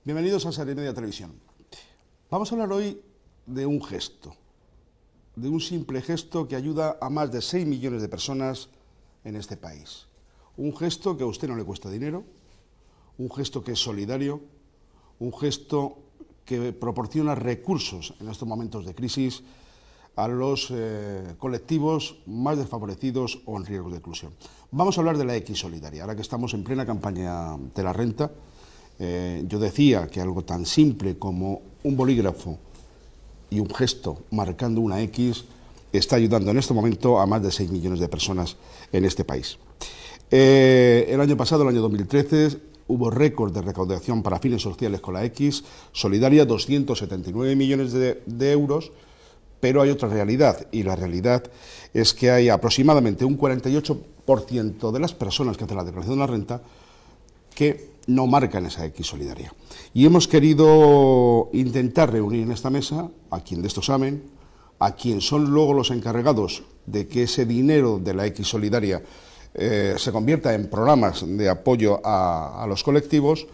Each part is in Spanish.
Bienvenidos a Serie Media Televisión. Vamos a hablar hoy de un gesto, de un simple gesto que ayuda a más de 6 millones de personas en este país. Un gesto que a usted no le cuesta dinero, un gesto que es solidario, un gesto que proporciona recursos en estos momentos de crisis a los colectivos más desfavorecidos o en riesgo de exclusión. Vamos a hablar de la X Solidaria, ahora que estamos en plena campaña de la renta. Yo decía que algo tan simple como un bolígrafo y un gesto marcando una X está ayudando en este momento a más de 6 millones de personas en este país. El año pasado, el año 2013, hubo récord de recaudación para fines sociales con la X Solidaria, 279 millones de euros, pero hay otra realidad, y la realidad es que hay aproximadamente un 48% de las personas que hacen la declaración de la renta que no marcan esa X Solidaria. Y hemos querido intentar reunir en esta mesa a quien de esto saben, a quien son luego los encargados de que ese dinero de la X Solidaria se convierta en programas de apoyo a los colectivos,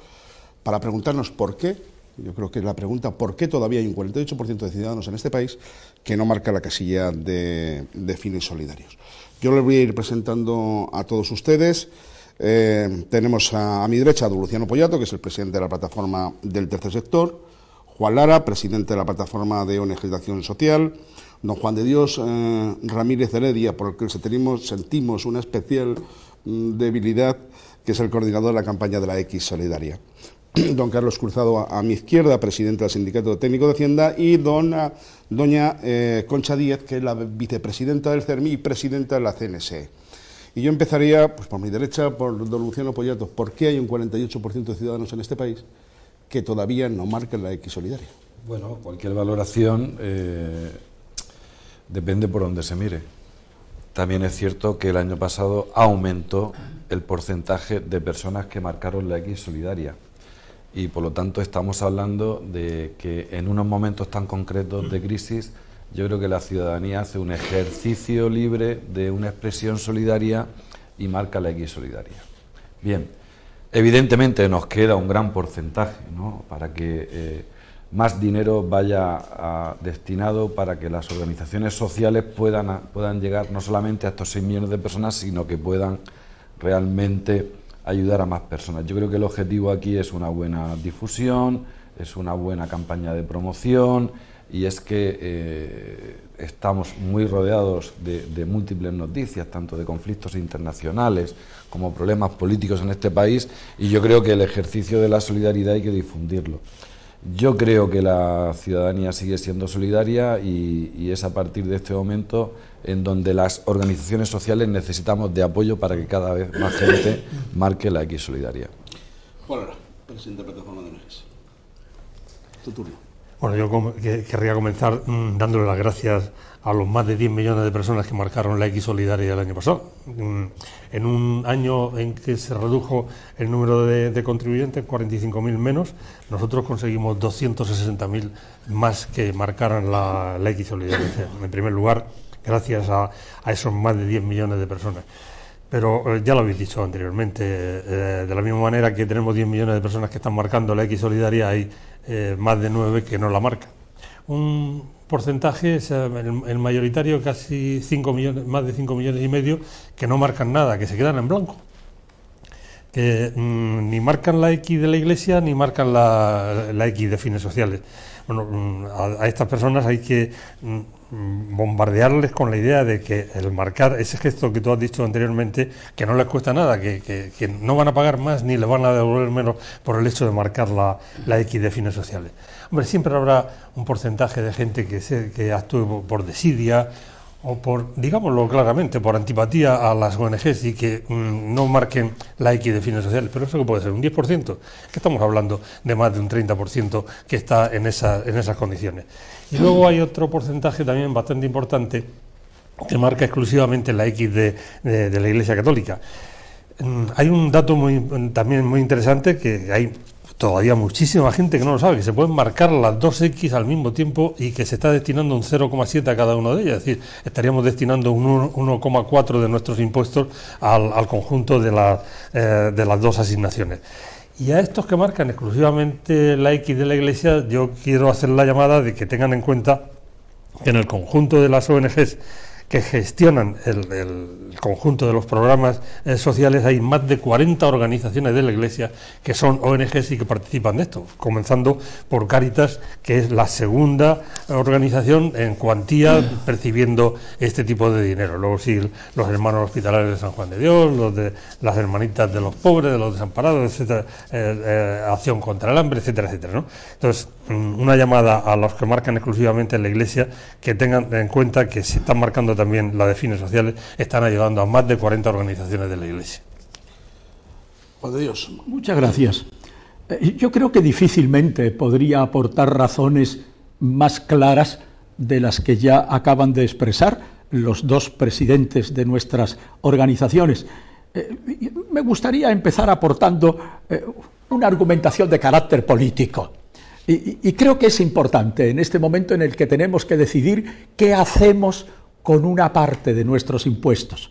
para preguntarnos por qué. Yo creo que es la pregunta: ¿por qué todavía hay un 48% de ciudadanos en este país que no marca la casilla de fines solidarios? Yo les voy a ir presentando a todos ustedes. Tenemos a mi derecha a don Luciano Pollato, que es el presidente de la plataforma del tercer sector; Juan Lara, presidente de la plataforma de ONGs de Acción Social; don Juan de Dios Ramírez Heredia, por el que sentimos una especial debilidad, que es el coordinador de la campaña de la X Solidaria; don Carlos Cruzado a mi izquierda, presidente del Sindicato Técnico de Hacienda; y doña Concha Díez, que es la vicepresidenta del CERMI y presidenta de la CNSE. Y yo empezaría, pues, por mi derecha, por don Luciano Pollato. ¿Por qué hay un 48% de ciudadanos en este país que todavía no marcan la X Solidaria? Bueno, cualquier valoración depende por donde se mire. También es cierto que el año pasado aumentó el porcentaje de personas que marcaron la X Solidaria. Y por lo tanto estamos hablando de que en unos momentos tan concretos de crisis, yo creo que la ciudadanía hace un ejercicio libre de una expresión solidaria y marca la X Solidaria. Bien, evidentemente nos queda un gran porcentaje, ¿no?, para que más dinero vaya destinado para que las organizaciones sociales puedan llegar no solamente a estos 6 millones de personas, sino que puedan realmente ayudar a más personas. Yo creo que el objetivo aquí es una buena difusión, es una buena campaña de promoción, y es que estamos muy rodeados de múltiples noticias, tanto de conflictos internacionales como problemas políticos en este país, y yo creo que el ejercicio de la solidaridad hay que difundirlo. Yo creo que la ciudadanía sigue siendo solidaria y es a partir de este momento en donde las organizaciones sociales necesitamos de apoyo para que cada vez más gente marque la X Solidaria. Juan Lara, presidente de la plataforma de ONGs. Tu turno. Bueno, yo querría comenzar dándole las gracias a los más de 10 millones de personas que marcaron la X Solidaria el año pasado. En un año en que se redujo el número de contribuyentes, 45.000 menos, nosotros conseguimos 260.000 más que marcaran la X Solidaria. En primer lugar, gracias a esos más de 10 millones de personas. Pero ya lo habéis dicho anteriormente, de la misma manera que tenemos 10 millones de personas que están marcando la X Solidaria, hay más de 9 que no la marcan. Un porcentaje, el mayoritario, casi 5 millones, más de 5 millones y medio, que no marcan nada, que se quedan en blanco. Que ni marcan la X de la Iglesia ni marcan la X de fines sociales. Bueno, a estas personas hay que bombardearles con la idea de que el marcar ese gesto que tú has dicho anteriormente, que no les cuesta nada, que no van a pagar más ni les van a devolver menos por el hecho de marcar la X de fines sociales. Hombre, siempre habrá un porcentaje de gente que actúe por desidia o por, digámoslo claramente, por antipatía a las ONGs y que no marquen la X de fines sociales, pero eso que puede ser un 10%, que estamos hablando de más de un 30% que está en esas condiciones. Y luego hay otro porcentaje también bastante importante que marca exclusivamente la X de la Iglesia Católica. Hay un dato también muy interesante, que hay todavía muchísima gente que no lo sabe, que se pueden marcar las dos X al mismo tiempo y que se está destinando un 0,7 a cada una de ellas. Es decir, estaríamos destinando un 1,4 de nuestros impuestos al conjunto de las dos asignaciones. Y a estos que marcan exclusivamente la X de la Iglesia, yo quiero hacer la llamada de que tengan en cuenta que en el conjunto de las ONGs que gestionan el conjunto de los programas sociales hay más de 40 organizaciones de la Iglesia que son ONGs y que participan de esto, comenzando por Cáritas, que es la segunda organización en cuantía percibiendo este tipo de dinero. Luego siguen los hermanos hospitalarios de San Juan de Dios, los de las hermanitas de los pobres, de los desamparados, etcétera, Acción contra el Hambre, etcétera, etcétera, ¿no? Entonces, una llamada a los que marcan exclusivamente en la Iglesia, que tengan en cuenta que si están marcando también la de fines sociales, están ayudando a más de 40 organizaciones de la Iglesia. Juan de Dios. Muchas gracias. Yo creo que difícilmente podría aportar razones más claras de las que ya acaban de expresar los dos presidentes de nuestras organizaciones. Me gustaría empezar aportando una argumentación de carácter político. Y creo que es importante en este momento en el que tenemos que decidir qué hacemos con una parte de nuestros impuestos.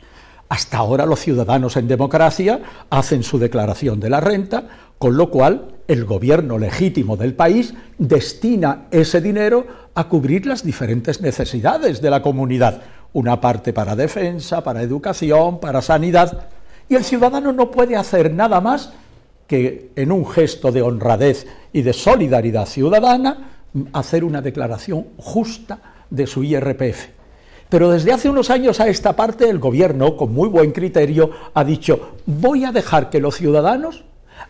Hasta ahora los ciudadanos en democracia hacen su declaración de la renta, con lo cual el gobierno legítimo del país destina ese dinero a cubrir las diferentes necesidades de la comunidad. Una parte para defensa, para educación, para sanidad. Y el ciudadano no puede hacer nada más que, en un gesto de honradez y de solidaridad ciudadana, hacer una declaración justa de su IRPF. Pero desde hace unos años a esta parte el gobierno, con muy buen criterio, ha dicho: voy a dejar que los ciudadanos,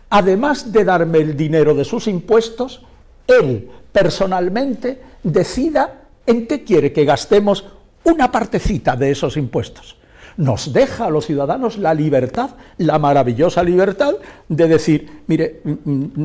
además de darme el dinero de sus impuestos, él personalmente decida en qué quiere que gastemos una partecita de esos impuestos. Nos deja a los ciudadanos la libertad, la maravillosa libertad de decir: mire,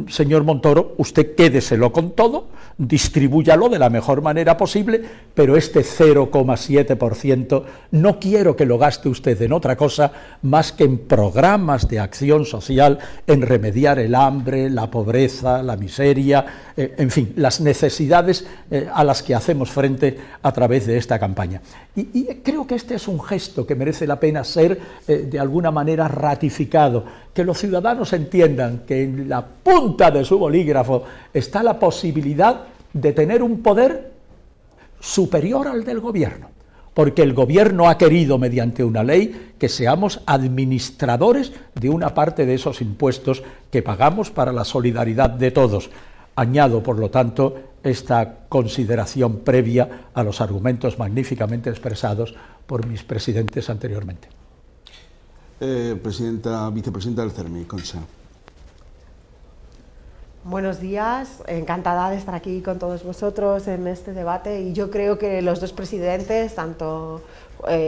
señor Montoro, usted quédeselo con todo, distribúyalo de la mejor manera posible, pero este 0,7% no quiero que lo gaste usted en otra cosa más que en programas de acción social, en remediar el hambre, la pobreza, la miseria, en fin, las necesidades a las que hacemos frente a través de esta campaña. Y creo que este es un gesto que merece la pena ser de alguna manera ratificado, que los ciudadanos entiendan que en la punta de su bolígrafo está la posibilidad de tener un poder superior al del gobierno, porque el gobierno ha querido, mediante una ley, que seamos administradores de una parte de esos impuestos que pagamos para la solidaridad de todos. Añado, por lo tanto, esta consideración previa a los argumentos magníficamente expresados por mis presidentes anteriormente. Vicepresidenta del CERMI, Concha. Buenos días, encantada de estar aquí con todos vosotros en este debate, y yo creo que los dos presidentes, tanto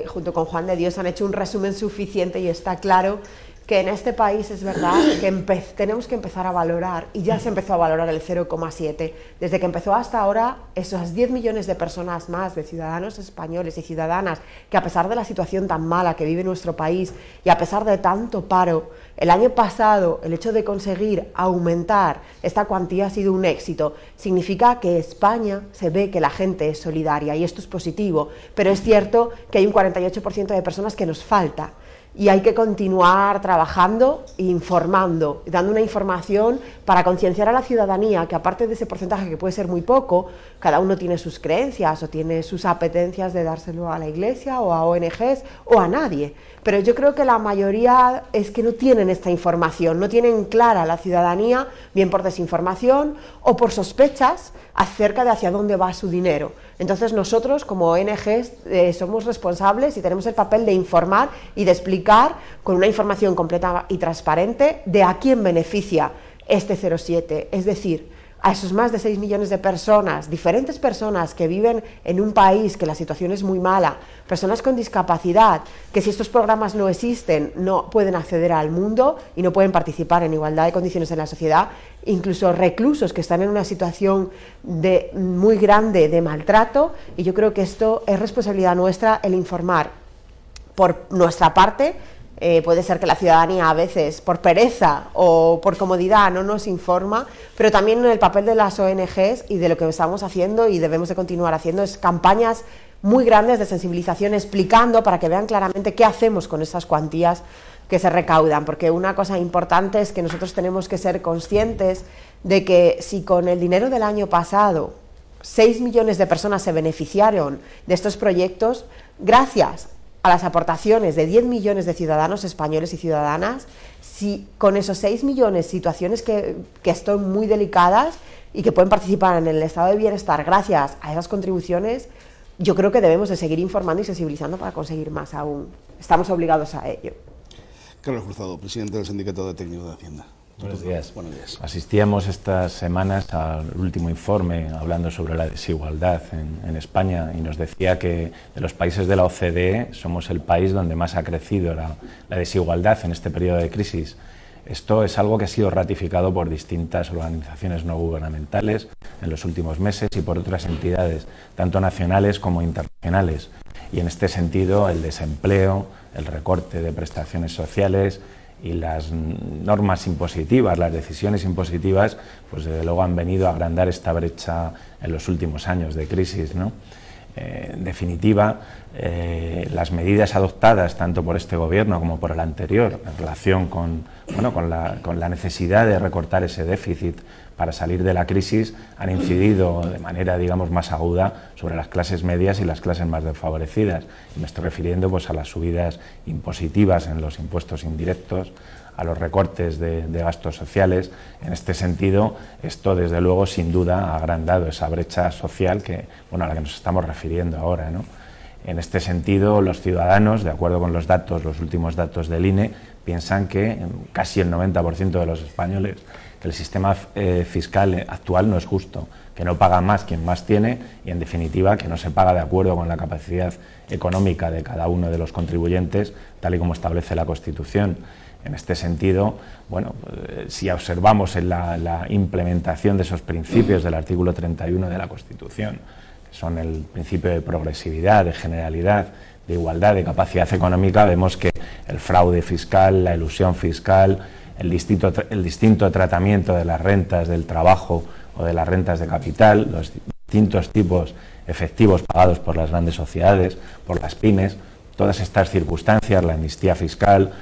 junto con Juan de Dios, han hecho un resumen suficiente, y está claro que en este país es verdad que tenemos que empezar a valorar, y ya se empezó a valorar el 0,7. Desde que empezó hasta ahora, esos 10 millones de personas más, de ciudadanos españoles y ciudadanas, que a pesar de la situación tan mala que vive nuestro país y a pesar de tanto paro, el año pasado el hecho de conseguir aumentar esta cuantía ha sido un éxito. Significa que España se ve que la gente es solidaria, y esto es positivo, pero es cierto que hay un 48% de personas que nos falta. Y hay que continuar trabajando e informando, dando una información para concienciar a la ciudadanía que, aparte de ese porcentaje que puede ser muy poco, cada uno tiene sus creencias o tiene sus apetencias de dárselo a la Iglesia o a ONGs o a nadie. Pero yo creo que la mayoría es que no tienen esta información, no tienen clara la ciudadanía, bien por desinformación o por sospechas acerca de hacia dónde va su dinero. Entonces nosotros como ONGs somos responsables y tenemos el papel de informar y de explicar con una información completa y transparente de a quién beneficia este 0,7, es decir, a esos más de 6 millones de personas, diferentes personas que viven en un país que la situación es muy mala, personas con discapacidad, que si estos programas no existen no pueden acceder al mundo y no pueden participar en igualdad de condiciones en la sociedad, incluso reclusos que están en una situación muy grande de maltrato, y yo creo que esto es responsabilidad nuestra el informar. Por nuestra parte, puede ser que la ciudadanía a veces por pereza o por comodidad no nos informa, pero también el papel de las ONGs y de lo que estamos haciendo y debemos de continuar haciendo es campañas muy grandes de sensibilización, explicando para que vean claramente qué hacemos con esas cuantías que se recaudan, porque una cosa importante es que nosotros tenemos que ser conscientes de que si con el dinero del año pasado 6 millones de personas se beneficiaron de estos proyectos, gracias a las aportaciones de 10 millones de ciudadanos españoles y ciudadanas, si con esos 6 millones situaciones que están muy delicadas y que pueden participar en el estado de bienestar gracias a esas contribuciones, yo creo que debemos de seguir informando y sensibilizando para conseguir más aún. Estamos obligados a ello. Carlos Cruzado, presidente del Sindicato de Técnicos de Hacienda. Buenos días. Buenos días. Asistíamos estas semanas al último informe hablando sobre la desigualdad en España y nos decía que de los países de la OCDE somos el país donde más ha crecido la desigualdad en este periodo de crisis. Esto es algo que ha sido ratificado por distintas organizaciones no gubernamentales en los últimos meses y por otras entidades, tanto nacionales como internacionales. Y en este sentido, el desempleo, el recorte de prestaciones sociales y las normas impositivas, las decisiones impositivas, pues desde luego han venido a agrandar esta brecha en los últimos años de crisis, ¿no? En definitiva, las medidas adoptadas tanto por este gobierno como por el anterior en relación con la necesidad de recortar ese déficit para salir de la crisis han incidido de manera, digamos, más aguda sobre las clases medias y las clases más desfavorecidas. Y me estoy refiriendo pues, a las subidas impositivas en los impuestos indirectos, a los recortes de gastos sociales. En este sentido, esto desde luego sin duda ha agrandado esa brecha social a la que nos estamos refiriendo ahora, ¿no? En este sentido, los ciudadanos, de acuerdo con los datos, los últimos datos del INE, piensan que casi el 90% de los españoles que el sistema fiscal actual no es justo, que no paga más quien más tiene y, en definitiva, que no se paga de acuerdo con la capacidad económica de cada uno de los contribuyentes, tal y como establece la Constitución. En este sentido, si observamos en la implementación de esos principios del artículo 31 de la Constitución, que son el principio de progresividad, de generalidad, de igualdad, de capacidad económica, vemos que el fraude fiscal, la elusión fiscal, el distinto tratamiento de las rentas del trabajo o de las rentas de capital, los distintos tipos efectivos pagados por las grandes sociedades, por las pymes, todas estas circunstancias, la amnistía fiscal,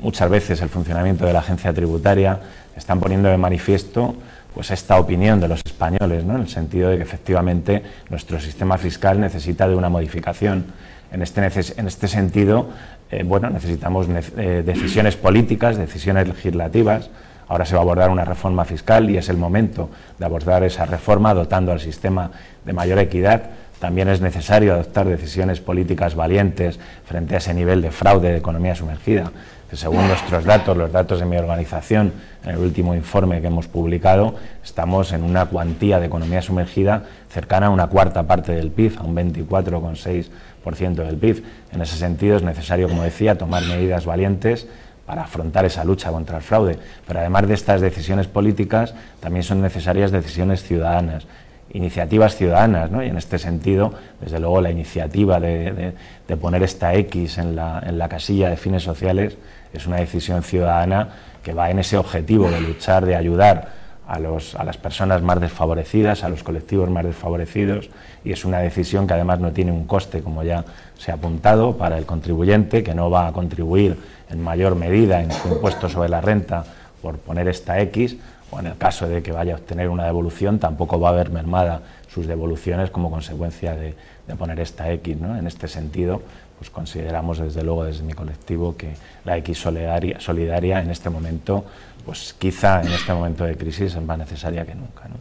muchas veces el funcionamiento de la agencia tributaria, están poniendo de manifiesto pues esta opinión de los españoles, ¿no? En el sentido de que efectivamente nuestro sistema fiscal necesita de una modificación. En este sentido, necesitamos decisiones políticas, decisiones legislativas. Ahora se va a abordar una reforma fiscal y es el momento de abordar esa reforma dotando al sistema de mayor equidad. También es necesario adoptar decisiones políticas valientes frente a ese nivel de fraude de economía sumergida, que según nuestros datos, los datos de mi organización, en el último informe que hemos publicado, estamos en una cuantía de economía sumergida cercana a una cuarta parte del PIB, a un 24,6% del PIB. En ese sentido es necesario, como decía, tomar medidas valientes para afrontar esa lucha contra el fraude. Pero además de estas decisiones políticas, también son necesarias decisiones ciudadanas, iniciativas ciudadanas, ¿no? Y en este sentido, desde luego, la iniciativa de poner esta X en la casilla de fines sociales es una decisión ciudadana que va en ese objetivo de luchar, de ayudar a las personas más desfavorecidas, a los colectivos más desfavorecidos, y es una decisión que además no tiene un coste, como ya se ha apuntado, para el contribuyente, que no va a contribuir en mayor medida en su impuesto sobre la renta por poner esta X, o en el caso de que vaya a obtener una devolución, tampoco va a haber mermada sus devoluciones como consecuencia de poner esta X, ¿no? En este sentido, pues consideramos desde luego desde mi colectivo que la X solidaria en este momento, pues quizá en este momento de crisis es más necesaria que nunca, ¿no?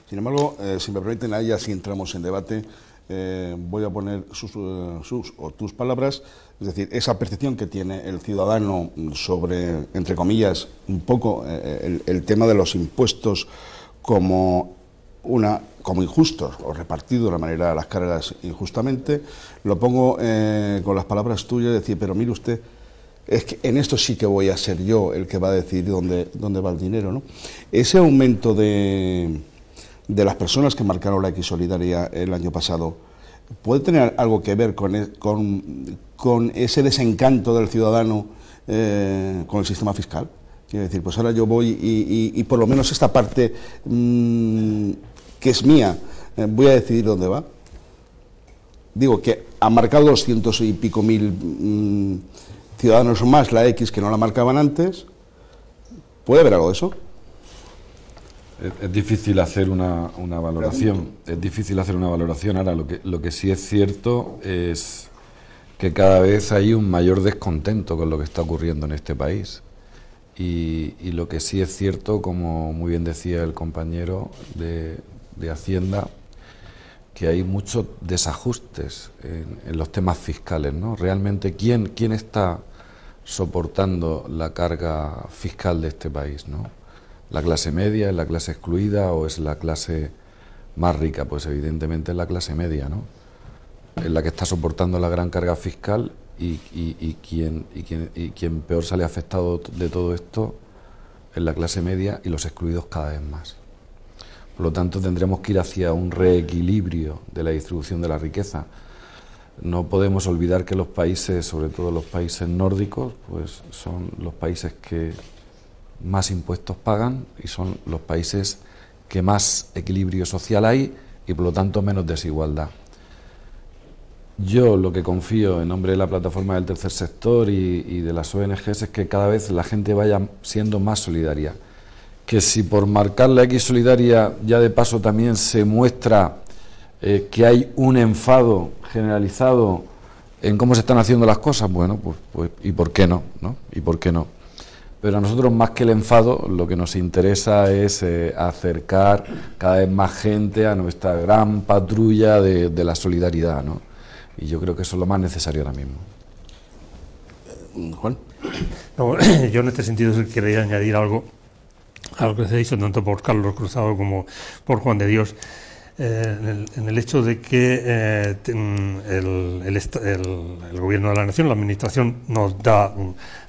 Sin embargo, si me permiten, ahí ya si entramos en debate, voy a poner tus palabras, es decir, esa percepción que tiene el ciudadano sobre, entre comillas, un poco el tema de los impuestos como injustos o repartidos de la manera de las cargas injustamente. Lo pongo con las palabras tuyas, decir, pero mire usted, es que en esto sí que voy a ser yo el que va a decidir dónde va el dinero, ¿no? Ese aumento de las personas que marcaron la X solidaria el año pasado, ¿puede tener algo que ver con ese desencanto del ciudadano con el sistema fiscal? Quiero decir, pues ahora yo voy y por lo menos esta parte que es mía, voy a decidir dónde va. Digo que ha marcado 200 y pico mil Ciudadanos más la X que no la marcaban antes. ¿Puede haber algo de eso? Es difícil hacer una valoración. Es difícil hacer una valoración. Ahora, lo que sí es cierto es que cada vez hay un mayor descontento con lo que está ocurriendo en este país. Y lo que sí es cierto, como muy bien decía el compañero de Hacienda, que hay muchos desajustes en los temas fiscales, ¿no? Realmente, ¿quién está soportando la carga fiscal de este país, ¿no? ¿La clase media, es la clase excluida o es la clase más rica? Pues evidentemente es la clase media, ¿no? Es la que está soportando la gran carga fiscal y quien peor sale afectado de todo esto es la clase media y los excluidos cada vez más. Por lo tanto, tendremos que ir hacia un reequilibrio de la distribución de la riqueza. No podemos olvidar que los países, sobre todo los países nórdicos, pues son los países que más impuestos pagan y son los países que más equilibrio social hay y por lo tanto menos desigualdad. Yo lo que confío en nombre de la plataforma del tercer sector y de las ONGs es que cada vez la gente vaya siendo más solidaria. Que si por marcar la X solidaria ya de paso también se muestra que hay un enfado generalizado en cómo se están haciendo las cosas, bueno, pues ¿y por qué no? ¿Y por qué no? Pero a nosotros, más que el enfado, lo que nos interesa es acercar cada vez más gente a nuestra gran patrulla de la solidaridad, ¿no? Y yo creo que eso es lo más necesario ahora mismo. Juan. No, yo en este sentido quería añadir algo a lo que se ha dicho tanto por Carlos Cruzado como por Juan de Dios, en el hecho de que el Gobierno de la Nación, la Administración, nos da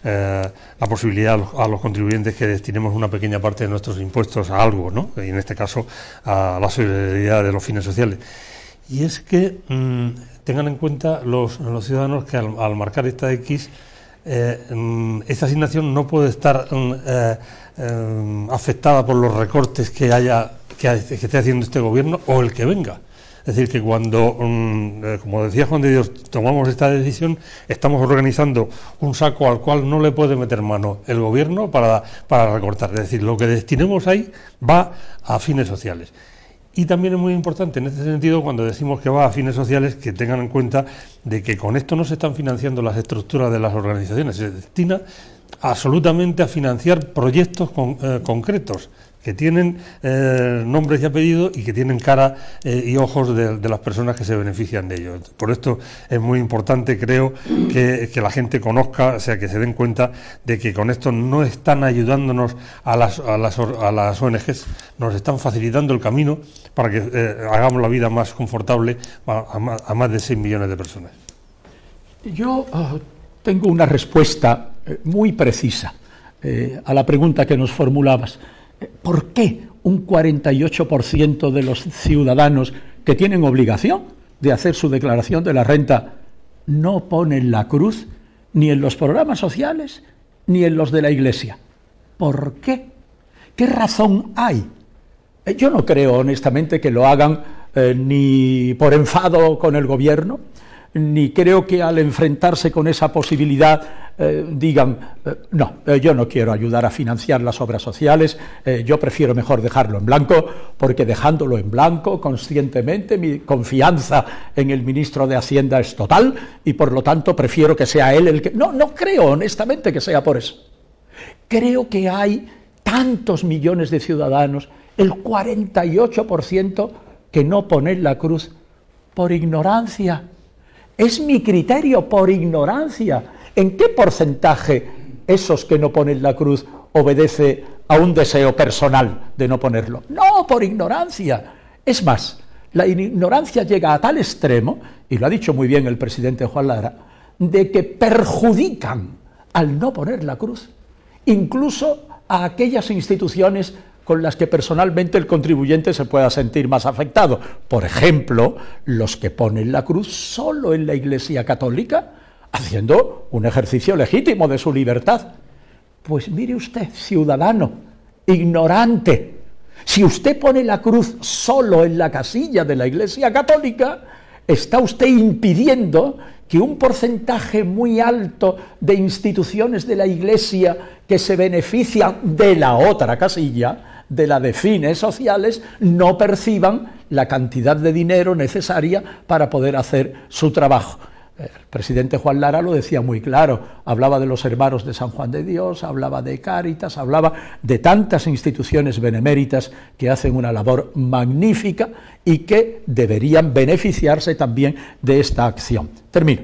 la posibilidad a los contribuyentes que destinemos una pequeña parte de nuestros impuestos a algo, ¿no? Y en este caso a la solidaridad de los fines sociales. Y es que tengan en cuenta los ciudadanos que al marcar esta X, esta asignación no puede estar afectada por los recortes que esté haciendo este gobierno o el que venga. Es decir, que cuando, como decía Juan de Dios, tomamos esta decisión, estamos organizando un saco al cual no le puede meter mano el gobierno para recortar. Es decir, lo que destinemos ahí va a fines sociales. Y también es muy importante en este sentido, cuando decimos que va a fines sociales, que tengan en cuenta de que con esto no se están financiando las estructuras de las organizaciones, se destina absolutamente a financiar proyectos concretos que tienen nombres y apellidos y que tienen cara y ojos de las personas que se benefician de ello. Por esto es muy importante, creo, que la gente conozca, o sea, que se den cuenta de que con esto no están ayudándonos a las ONGs, nos están facilitando el camino para que hagamos la vida más confortable a más de 6 millones de personas. Yo tengo una respuesta muy precisa a la pregunta que nos formulabas. ¿Por qué un 48% de los ciudadanos que tienen obligación de hacer su declaración de la renta no ponen la cruz ni en los programas sociales ni en los de la Iglesia? ¿Por qué? ¿Qué razón hay? Yo no creo, honestamente, que lo hagan ni por enfado con el gobierno, ni creo que al enfrentarse con esa posibilidad digan, no, yo no quiero ayudar a financiar las obras sociales, yo prefiero mejor dejarlo en blanco, porque dejándolo en blanco conscientemente mi confianza en el ministro de Hacienda es total y por lo tanto prefiero que sea él el que... No creo honestamente que sea por eso. Creo que hay tantos millones de ciudadanos, el 48% que no ponen la cruz por ignorancia. Es mi criterio, por ignorancia. ¿En qué porcentaje esos que no ponen la cruz obedece a un deseo personal de no ponerlo? No, por ignorancia. Es más, la ignorancia llega a tal extremo, y lo ha dicho muy bien el presidente Juan Lara, de que perjudican al no poner la cruz, incluso a aquellas instituciones con las que personalmente el contribuyente se pueda sentir más afectado. Por ejemplo, los que ponen la cruz solo en la Iglesia Católica, haciendo un ejercicio legítimo de su libertad. Pues mire usted, ciudadano, ignorante, si usted pone la cruz solo en la casilla de la Iglesia Católica, está usted impidiendo que un porcentaje muy alto de instituciones de la Iglesia que se benefician de la otra casilla, de la de fines sociales, no perciban la cantidad de dinero necesaria para poder hacer su trabajo. El presidente Juan Lara lo decía muy claro, hablaba de los hermanos de San Juan de Dios, hablaba de Cáritas, hablaba de tantas instituciones beneméritas que hacen una labor magnífica y que deberían beneficiarse también de esta acción. Termino.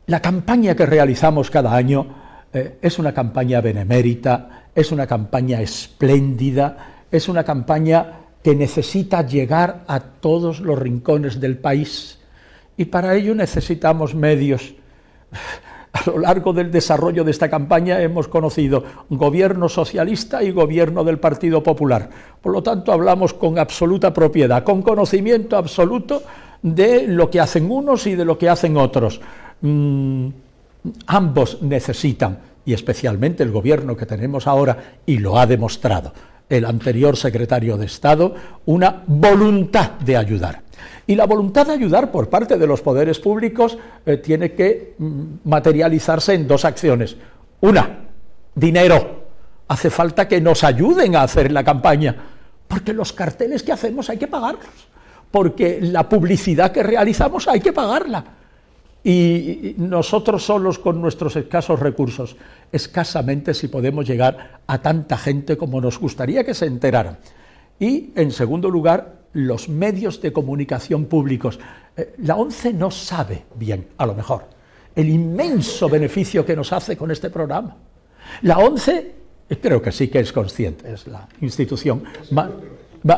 La campaña que realizamos cada año es una campaña benemérita, es una campaña espléndida, es una campaña que necesita llegar a todos los rincones del país. Y para ello necesitamos medios. A lo largo del desarrollo de esta campaña hemos conocido gobierno socialista y gobierno del Partido Popular. Por lo tanto, hablamos con absoluta propiedad, con conocimiento absoluto de lo que hacen unos y de lo que hacen otros. Ambos necesitan, y especialmente el gobierno que tenemos ahora, y lo ha demostrado el anterior secretario de Estado, una voluntad de ayudar. Y la voluntad de ayudar por parte de los poderes públicos tiene que materializarse en dos acciones. Una, dinero. Hace falta que nos ayuden a hacer la campaña, porque los carteles que hacemos hay que pagarlos, porque la publicidad que realizamos hay que pagarla. Y nosotros solos, con nuestros escasos recursos, escasamente si podemos llegar a tanta gente como nos gustaría que se enteraran. Y, en segundo lugar, los medios de comunicación públicos. La ONCE no sabe bien, a lo mejor, el inmenso beneficio que nos hace con este programa. La ONCE, creo que sí que es consciente, es la institución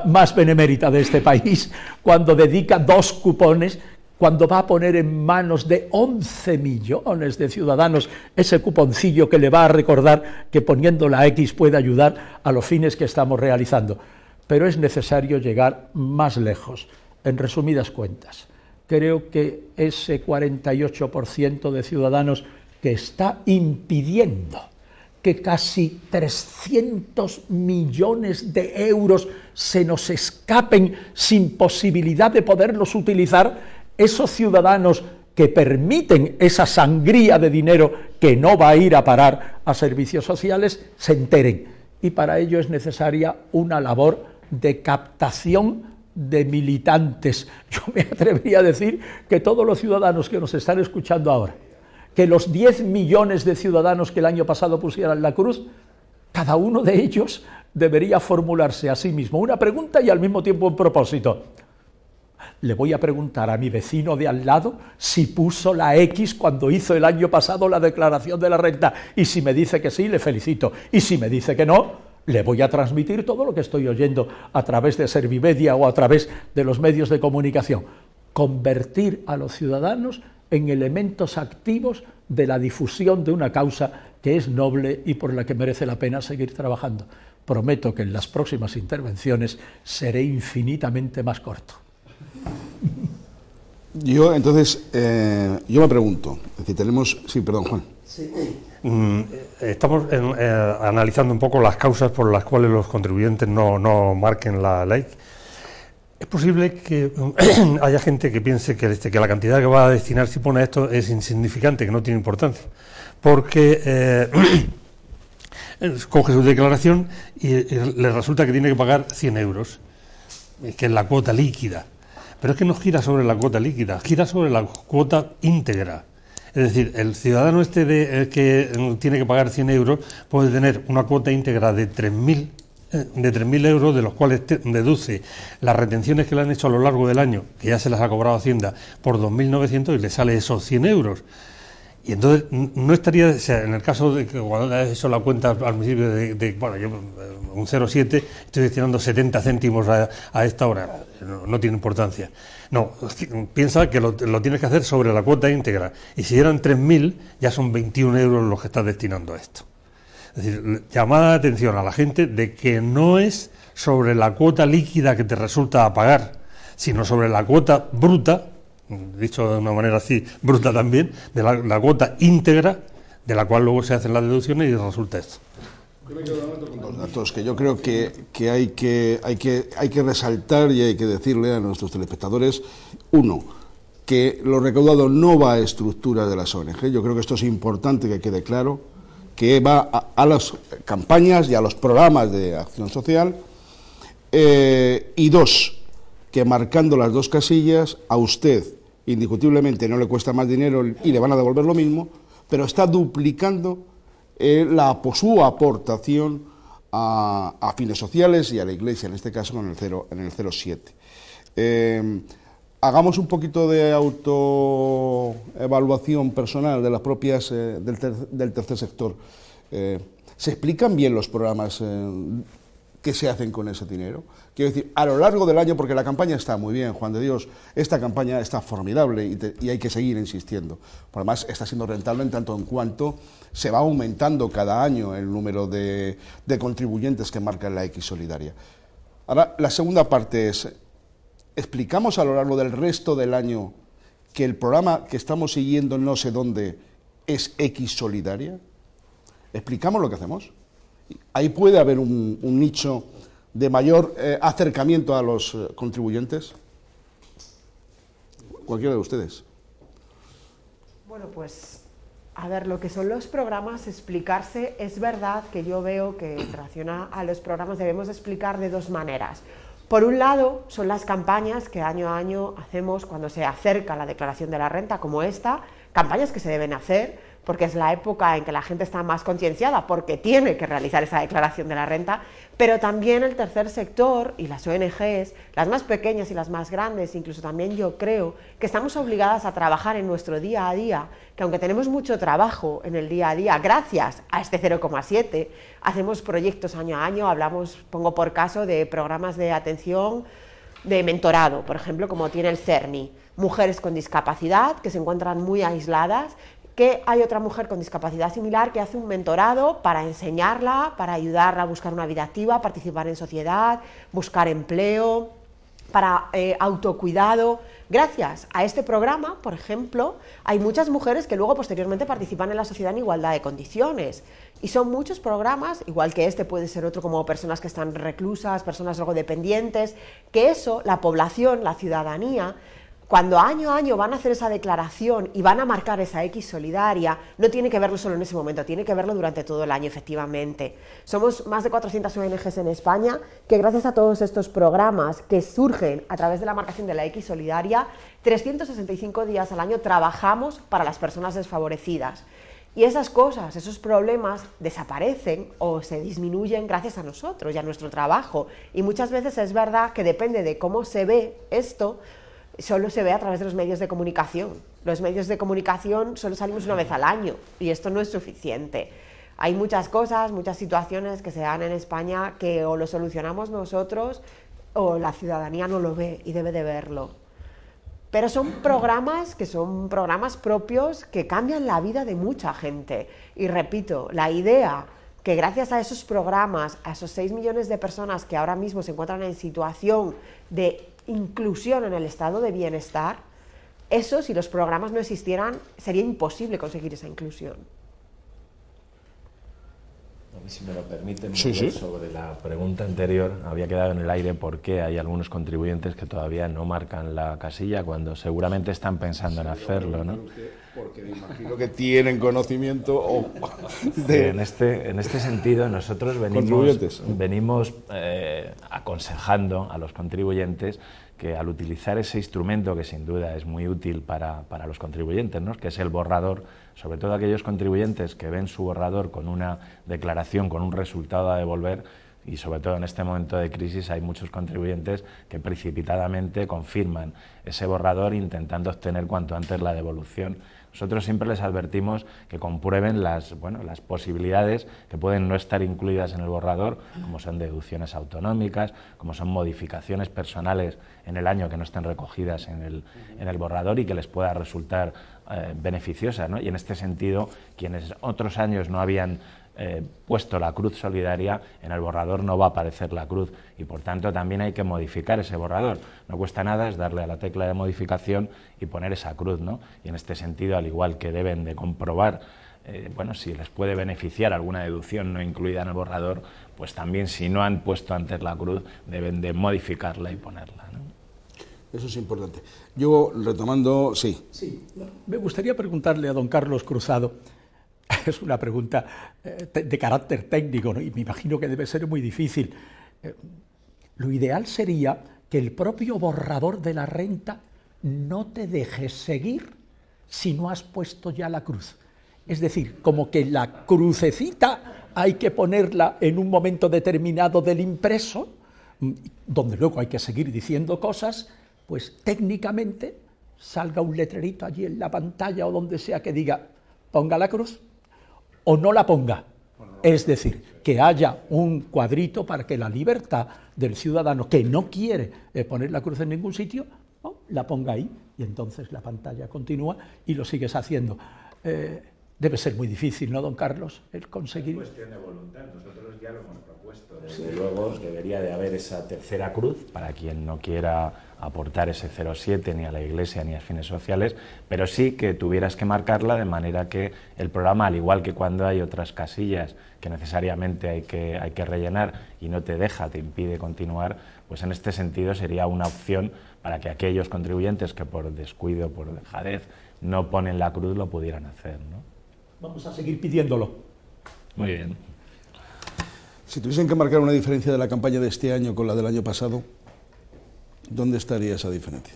más benemérita de este país, cuando dedica 2 cupones, cuando va a poner en manos de 11 millones de ciudadanos ese cuponcillo que le va a recordar que poniendo la X puede ayudar a los fines que estamos realizando. Pero es necesario llegar más lejos. En resumidas cuentas, creo que ese 48% de ciudadanos que está impidiendo que casi 300 millones de euros se nos escapen sin posibilidad de poderlos utilizar, esos ciudadanos que permiten esa sangría de dinero que no va a ir a parar a servicios sociales, se enteren. Y para ello es necesaria una labor de captación de militantes. Yo me atrevería a decir que todos los ciudadanos que nos están escuchando ahora, que los 10 millones de ciudadanos que el año pasado pusieran la cruz, cada uno de ellos debería formularse a sí mismo una pregunta y al mismo tiempo un propósito. Le voy a preguntar a mi vecino de al lado si puso la X cuando hizo el año pasado la declaración de la renta, y si me dice que sí, le felicito, y si me dice que no, le voy a transmitir todo lo que estoy oyendo a través de Servimedia o a través de los medios de comunicación. Convertir a los ciudadanos en elementos activos de la difusión de una causa que es noble y por la que merece la pena seguir trabajando. Prometo que en las próximas intervenciones seré infinitamente más corto. Yo, entonces, yo me pregunto, es decir, tenemos... Sí, perdón, Juan. Sí. Estamos analizando un poco las causas por las cuales los contribuyentes no marquen la ley. Es posible que haya gente que piense que la cantidad que va a destinar si pone esto es insignificante, que no tiene importancia, porque coge su declaración y le resulta que tiene que pagar 100 euros, que es la cuota líquida. Pero es que no gira sobre la cuota líquida, gira sobre la cuota íntegra. Es decir, el ciudadano que tiene que pagar 100 euros puede tener una cuota íntegra de 3.000 euros, de los cuales deduce las retenciones que le han hecho a lo largo del año, que ya se las ha cobrado Hacienda, por 2.900 y le sale esos 100 euros. Y entonces no estaría, o sea, en el caso de que cuando has hecho la cuenta al principio bueno, yo un 0,7 estoy destinando 70 céntimos a esta hora, no tiene importancia. No, piensa que lo tienes que hacer sobre la cuota íntegra, y si eran 3.000 ya son 21 euros los que estás destinando a esto. Es decir, llamada de atención a la gente de que no es sobre la cuota líquida que te resulta a pagar, sino sobre la cuota bruta, dicho de una manera así, bruta también, de la cuota íntegra, de la cual luego se hacen las deducciones y resulta esto. Con dos datos que yo creo que hay que resaltar y hay que decirle a nuestros telespectadores. Uno, que lo recaudado no va a estructuras de las ONG. Yo creo que esto es importante que quede claro, que va a las campañas y a los programas de acción social. Y dos, que marcando las dos casillas, a usted indiscutiblemente no le cuesta más dinero y le van a devolver lo mismo, pero está duplicando su aportación a fines sociales y a la Iglesia, en este caso en el 0,7. Hagamos un poquito de autoevaluación personal de las propias del tercer sector. ¿Se explican bien los programas que se hacen con ese dinero? Quiero decir, a lo largo del año, porque la campaña está muy bien, Juan de Dios, esta campaña está formidable y hay que seguir insistiendo. Por además, está siendo rentable en tanto en cuanto se va aumentando cada año el número de contribuyentes que marca la X Solidaria. Ahora, la segunda parte es, ¿explicamos a lo largo del resto del año que el programa que estamos siguiendo no sé dónde es X Solidaria? ¿Explicamos lo que hacemos? Ahí puede haber un nicho de mayor acercamiento a los contribuyentes. Cualquiera de ustedes. Bueno, pues, a ver, lo que son los programas, explicarse, es verdad que yo veo que en relación a los programas debemos explicar de dos maneras. Por un lado, son las campañas que año a año hacemos cuando se acerca la declaración de la renta, como esta, campañas que se deben hacer, porque es la época en que la gente está más concienciada, porque tiene que realizar esa declaración de la renta, pero también el tercer sector y las ONGs, las más pequeñas y las más grandes, incluso también yo creo que estamos obligadas a trabajar en nuestro día a día, que aunque tenemos mucho trabajo en el día a día, gracias a este 0,7, hacemos proyectos año a año, pongo por caso de programas de atención, de mentorado, por ejemplo, como tiene el CERNI, mujeres con discapacidad que se encuentran muy aisladas, que hay otra mujer con discapacidad similar que hace un mentorado para enseñarla, para ayudarla a buscar una vida activa, participar en sociedad, buscar empleo, para autocuidado. Gracias a este programa, por ejemplo, hay muchas mujeres que luego posteriormente participan en la sociedad en igualdad de condiciones. Y son muchos programas, igual que este puede ser otro como personas que están reclusas, personas drogodependientes, que eso, la población, la ciudadanía, cuando año a año van a hacer esa declaración y van a marcar esa X solidaria, no tiene que verlo solo en ese momento, tiene que verlo durante todo el año, efectivamente. Somos más de 400 ONGs en España que gracias a todos estos programas que surgen a través de la marcación de la X solidaria, 365 días al año trabajamos para las personas desfavorecidas. Y esas cosas, esos problemas desaparecen o se disminuyen gracias a nosotros y a nuestro trabajo. Y muchas veces es verdad que depende de cómo se ve esto, solo se ve a través de los medios de comunicación. Los medios de comunicación solo salimos una vez al año y esto no es suficiente. Hay muchas cosas, muchas situaciones que se dan en España que o lo solucionamos nosotros o la ciudadanía no lo ve y debe de verlo. Pero son programas propios que cambian la vida de mucha gente. Y repito, la idea que gracias a esos programas, a esos 6 millones de personas que ahora mismo se encuentran en situación de inclusión en el estado de bienestar, eso, si los programas no existieran, sería imposible conseguir esa inclusión. A mí, si me lo permiten, sí. sobre la pregunta anterior, había quedado en el aire por qué hay algunos contribuyentes que todavía no marcan la casilla cuando seguramente están pensando en hacerlo, ¿no? Porque me imagino que tienen conocimiento de... En este sentido, nosotros venimos aconsejando a los contribuyentes que al utilizar ese instrumento, que sin duda es muy útil para los contribuyentes, ¿no?, que es el borrador, sobre todo aquellos contribuyentes que ven su borrador con una declaración, con un resultado a devolver, y sobre todo en este momento de crisis hay muchos contribuyentes que precipitadamente confirman ese borrador intentando obtener cuanto antes la devolución. Nosotros siempre les advertimos que comprueben las posibilidades que pueden no estar incluidas en el borrador, como son deducciones autonómicas, como son modificaciones personales en el año que no estén recogidas en el borrador y que les pueda resultar beneficiosa, ¿no? Y en este sentido, quienes otros años no habían puesto la cruz solidaria, en el borrador no va a aparecer la cruz y por tanto también hay que modificar ese borrador. No cuesta nada, es darle a la tecla de modificación y poner esa cruz, ¿no? Y en este sentido, al igual que deben de comprobar bueno, si les puede beneficiar alguna deducción no incluida en el borrador, pues también si no han puesto antes la cruz, deben de modificarla y ponerla, ¿no? Eso es importante. Yo, retomando, sí. Sí, me gustaría preguntarle a don Carlos Cruzado, es una pregunta de carácter técnico, ¿no? Y me imagino que debe ser muy difícil. Lo ideal sería que el propio borrador de la renta no te deje seguir si no has puesto ya la cruz. Es decir, como que la crucecita hay que ponerla en un momento determinado del impreso, donde luego hay que seguir diciendo cosas, pues técnicamente salga un letrerito allí en la pantalla o donde sea que diga ponga la cruz o no la ponga. Es decir, que haya un cuadrito para que la libertad del ciudadano que no quiere poner la cruz en ningún sitio, ¿no?, la ponga ahí y entonces la pantalla continúa y lo sigues haciendo. Debe ser muy difícil, ¿no, don Carlos, el conseguir? Es cuestión de voluntad, nosotros ya lo hemos propuesto. Desde luego debería de haber esa tercera cruz para quien no quiera aportar ese 0,7 ni a la Iglesia ni a fines sociales, pero sí que tuvieras que marcarla de manera que el programa, al igual que cuando hay otras casillas que necesariamente hay que rellenar y no te deja, te impide continuar, pues en este sentido sería una opción para que aquellos contribuyentes que por descuido, por dejadez, no ponen la cruz, lo pudieran hacer, ¿no? Vamos a seguir pidiéndolo. Muy bien. Si tuviesen que marcar una diferencia de la campaña de este año con la del año pasado, ¿dónde estaría esa diferencia?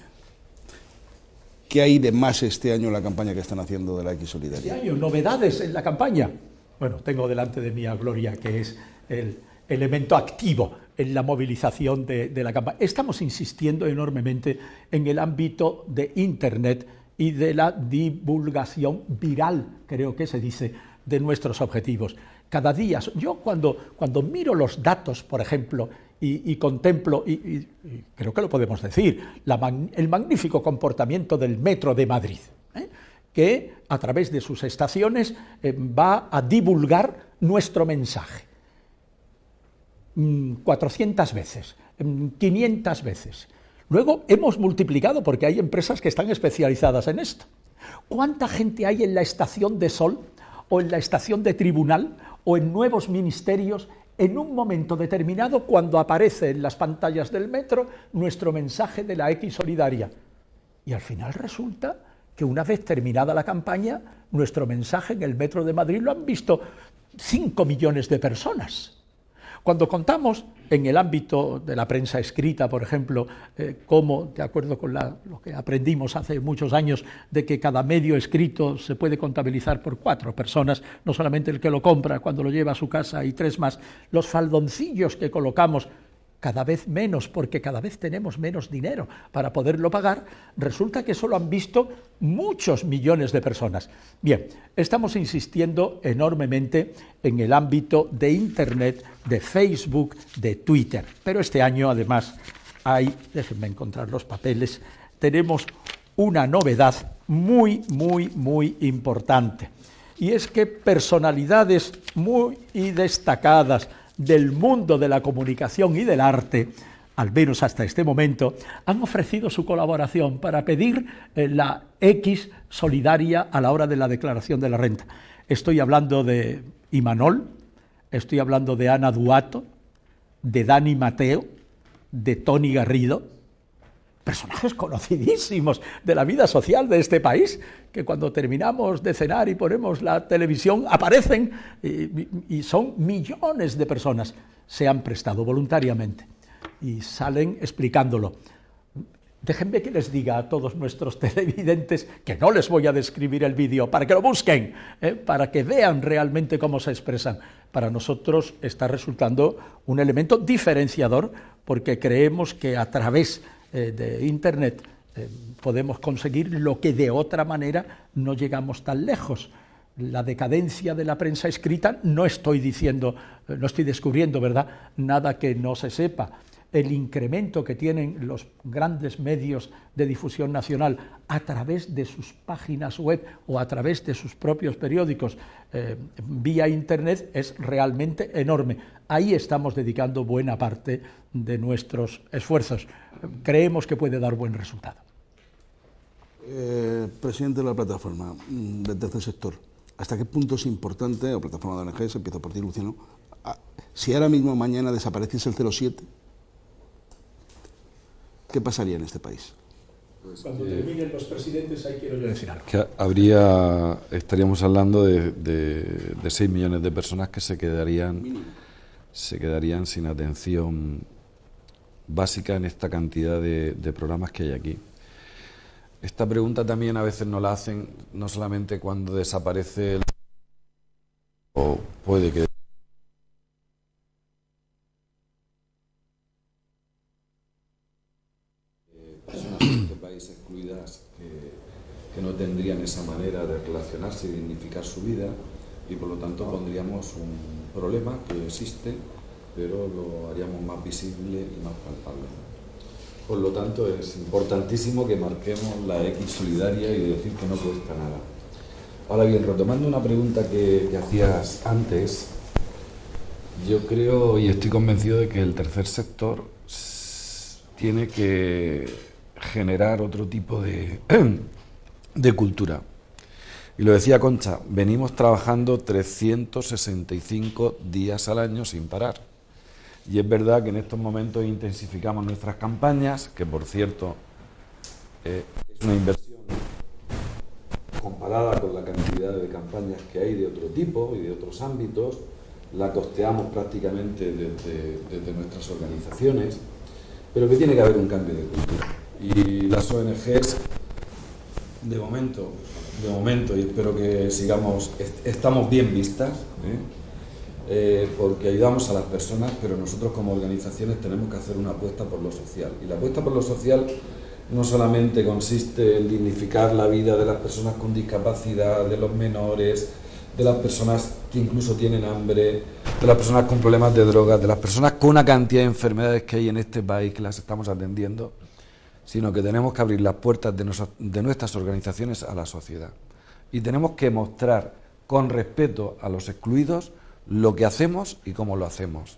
¿Qué hay de más este año en la campaña que están haciendo de la X Solidaria? Este año, novedades en la campaña. Bueno, tengo delante de mí a Gloria, que es el elemento activo en la movilización de la campaña. Estamos insistiendo enormemente en el ámbito de Internet y de la divulgación viral, creo que se dice, de nuestros objetivos. Cada día, yo cuando miro los datos, por ejemplo, y contemplo, y creo que lo podemos decir, el magnífico comportamiento del Metro de Madrid, que a través de sus estaciones va a divulgar nuestro mensaje. 400 veces, 500 veces. Luego hemos multiplicado, porque hay empresas que están especializadas en esto. ¿Cuánta gente hay en la estación de Sol, o en la estación de Tribunal, o en nuevos ministerios, en un momento determinado, cuando aparece en las pantallas del metro nuestro mensaje de la X Solidaria? Y al final resulta que una vez terminada la campaña, nuestro mensaje en el Metro de Madrid lo han visto 5 millones de personas. Cuando contamos en el ámbito de la prensa escrita, por ejemplo, cómo, de acuerdo con lo que aprendimos hace muchos años, de que cada medio escrito se puede contabilizar por 4 personas, no solamente el que lo compra cuando lo lleva a su casa y 3 más, los faldoncillos que colocamos, cada vez menos, porque cada vez tenemos menos dinero para poderlo pagar, resulta que eso lo han visto muchos millones de personas. Bien, estamos insistiendo enormemente en el ámbito de Internet, de Facebook, de Twitter, pero este año además déjenme encontrar los papeles, tenemos una novedad muy importante, y es que personalidades muy destacadas del mundo de la comunicación y del arte, al menos hasta este momento, han ofrecido su colaboración para pedir la X solidaria a la hora de la declaración de la renta. Estoy hablando de Imanol, estoy hablando de Ana Duato, de Dani Mateo, de Toni Garrido, personajes conocidísimos de la vida social de este país, que cuando terminamos de cenar y ponemos la televisión aparecen y son millones de personas. Se han prestado voluntariamente y salen explicándolo. Déjenme que les diga a todos nuestros televidentes que no les voy a describir el vídeo, para que lo busquen, para que vean realmente cómo se expresan. Para nosotros está resultando un elemento diferenciador, porque creemos que a través de Internet podemos conseguir lo que de otra manera no llegamos tan lejos. La decadencia de la prensa escrita, no estoy descubriendo, ¿verdad?, nada que no se sepa. El incremento que tienen los grandes medios de difusión nacional a través de sus páginas web o a través de sus propios periódicos vía Internet es realmente enorme. Ahí estamos dedicando buena parte de nuestros esfuerzos. Creemos que puede dar buen resultado. Presidente de la plataforma del tercer sector, ¿Hasta qué punto es importante, o plataforma de ONGs, empiezo por ti, Luciano, si ahora mismo mañana desapareciese el 07, ¿qué pasaría en este país? Cuando terminen los presidentes, ahí quiero yo decir algo. Que estaríamos hablando de 6 millones de personas que se quedarían sin atención básica en esta cantidad de programas que hay aquí. Esta pregunta también a veces nos la hacen no solamente cuando desaparece o puede que personas en este país excluidas que no tendrían esa manera de relacionarse y dignificar su vida, y por lo tanto pondríamos un problema que existe, pero lo haríamos más visible y más palpable. Por lo tanto, es importantísimo que marquemos la X solidaria y decir que no cuesta nada. Ahora bien, retomando una pregunta que hacías antes, yo creo y estoy convencido de que el tercer sector tiene que generar otro tipo de cultura. Y lo decía Concha, venimos trabajando 365 días al año sin parar. Y es verdad que en estos momentos intensificamos nuestras campañas, que por cierto es una inversión comparada con la cantidad de campañas que hay de otro tipo y de otros ámbitos, la costeamos prácticamente desde nuestras organizaciones, pero que tiene que haber un cambio de cultura. Y las ONGs, de momento, y espero que sigamos, estamos bien vistas, porque ayudamos a las personas, pero nosotros como organizaciones tenemos que hacer una apuesta por lo social. Y la apuesta por lo social no solamente consiste en dignificar la vida de las personas con discapacidad, de los menores, de las personas que incluso tienen hambre, de las personas con problemas de drogas, de las personas con una cantidad de enfermedades que hay en este país que las estamos atendiendo, sino que tenemos que abrir las puertas de nuestras organizaciones a la sociedad. Y tenemos que mostrar con respeto a los excluidos lo que hacemos y cómo lo hacemos.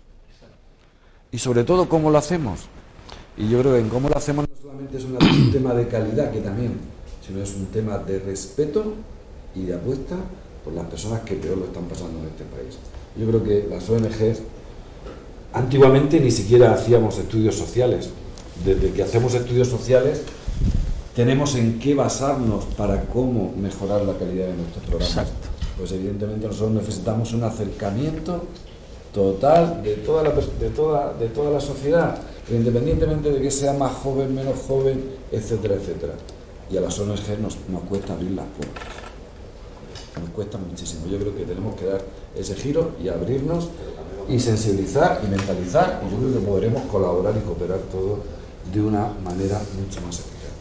Y sobre todo cómo lo hacemos. Y yo creo que en cómo lo hacemos no solamente es un tema de calidad, que también, sino es un tema de respeto y de apuesta por las personas que peor lo están pasando en este país. Yo creo que las ONGs antiguamente ni siquiera hacíamos estudios sociales. Desde que hacemos estudios sociales tenemos en qué basarnos para cómo mejorar la calidad de nuestros programas. Exacto. Pues evidentemente nosotros necesitamos un acercamiento total de toda la sociedad, independientemente de que sea más joven, menos joven, etcétera, etcétera. Y a las ONG nos cuesta abrir las puertas. Nos cuesta muchísimo. Yo creo que tenemos que dar ese giro y abrirnos y sensibilizar y mentalizar, y yo creo que podremos colaborar y cooperar todos de una manera mucho más eficaz.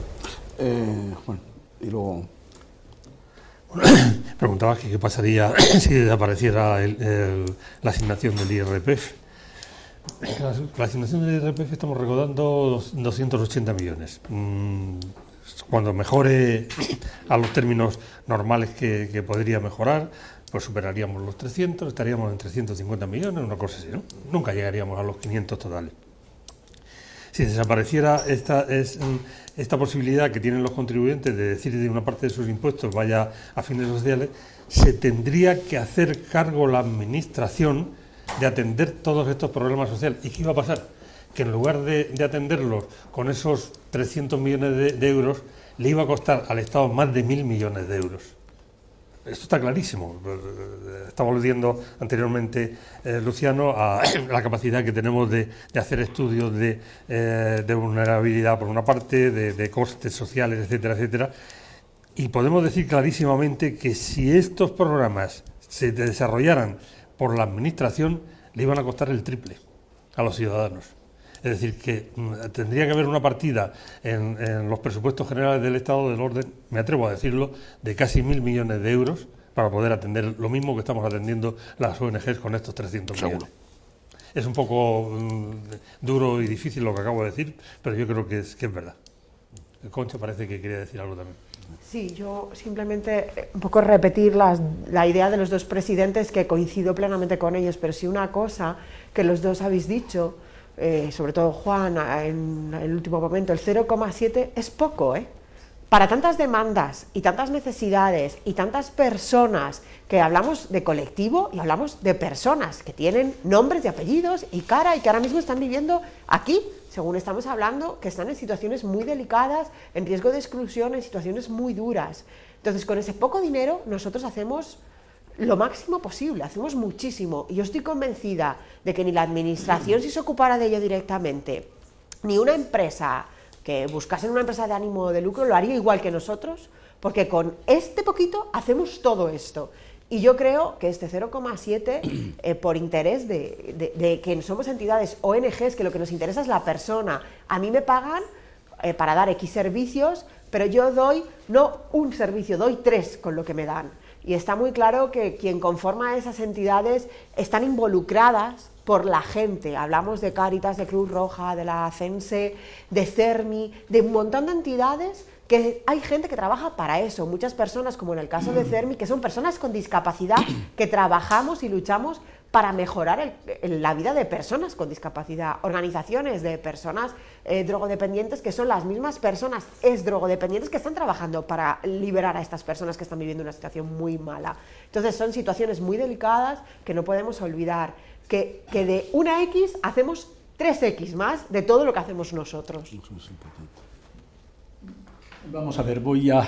Bueno, y luego... Preguntaba qué pasaría si desapareciera la asignación del IRPF. La asignación del IRPF estamos recaudando 280 millones. Cuando mejore a los términos normales que podría mejorar, pues superaríamos los 300, estaríamos en 350 millones, una cosa así, ¿no? Nunca llegaríamos a los 500 totales. Si desapareciera esta posibilidad que tienen los contribuyentes de decir que una parte de sus impuestos vaya a fines sociales, se tendría que hacer cargo la Administración de atender todos estos problemas sociales. ¿Y qué iba a pasar? Que en lugar de atenderlos con esos 300 millones de euros, le iba a costar al Estado más de 1.000 millones de euros. Esto está clarísimo. Estamos viendo anteriormente, Luciano, a la capacidad que tenemos de hacer estudios de vulnerabilidad por una parte, de costes sociales, etcétera, etcétera. Y podemos decir clarísimamente que si estos programas se desarrollaran por la Administración, le iban a costar el triple a los ciudadanos. Es decir, que tendría que haber una partida en los presupuestos generales del Estado del orden, me atrevo a decirlo, de casi 1.000 millones de euros para poder atender lo mismo que estamos atendiendo las ONGs con estos 300 millones. Es un poco duro y difícil lo que acabo de decir, pero yo creo que es verdad. Concha parece que quería decir algo también. Sí, yo simplemente un poco repetir la idea de los dos presidentes, que coincido plenamente con ellos, pero sí una cosa que los dos habéis dicho, sobre todo Juan, en el último momento, el 0,7 es poco, para tantas demandas y tantas necesidades y tantas personas, que hablamos de colectivo y hablamos de personas que tienen nombres y apellidos y cara y que ahora mismo están viviendo aquí, según estamos hablando, que están en situaciones muy delicadas, en riesgo de exclusión, en situaciones muy duras. Entonces, con ese poco dinero nosotros hacemos lo máximo posible, hacemos muchísimo, y yo estoy convencida de que ni la administración, si se ocupara de ello directamente, ni una empresa que buscase una empresa de ánimo de lucro, lo haría igual que nosotros, porque con este poquito hacemos todo esto. Y yo creo que este 0,7 por interés de que somos entidades ONGs, que lo que nos interesa es la persona. A mí me pagan para dar X servicios, pero yo doy no un servicio, doy 3 con lo que me dan. Y está muy claro que quien conforma esas entidades están involucradas por la gente. Hablamos de Cáritas, de Cruz Roja, de la CENSE, de CERMI, de un montón de entidades que hay gente que trabaja para eso. Muchas personas, como en el caso de CERMI, que son personas con discapacidad, que trabajamos y luchamos para mejorar la vida de personas con discapacidad. Organizaciones de personas drogodependientes, que son las mismas personas drogodependientes que están trabajando para liberar a estas personas que están viviendo una situación muy mala. Entonces son situaciones muy delicadas que no podemos olvidar, que de una X hacemos 3X más de todo lo que hacemos nosotros. Vamos a ver, voy a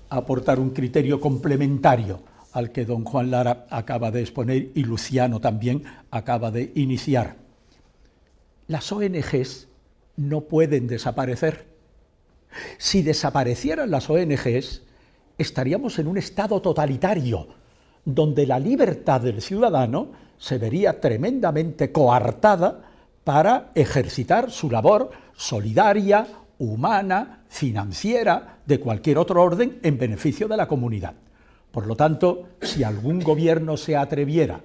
aportar un criterio complementario al que don Juan Lara acaba de exponer y Luciano también acaba de iniciar. Las ONGs no pueden desaparecer. Si desaparecieran las ONGs, estaríamos en un estado totalitario, donde la libertad del ciudadano se vería tremendamente coartada para ejercitar su labor solidaria, humana, financiera, de cualquier otro orden en beneficio de la comunidad. Por lo tanto, si algún gobierno se atreviera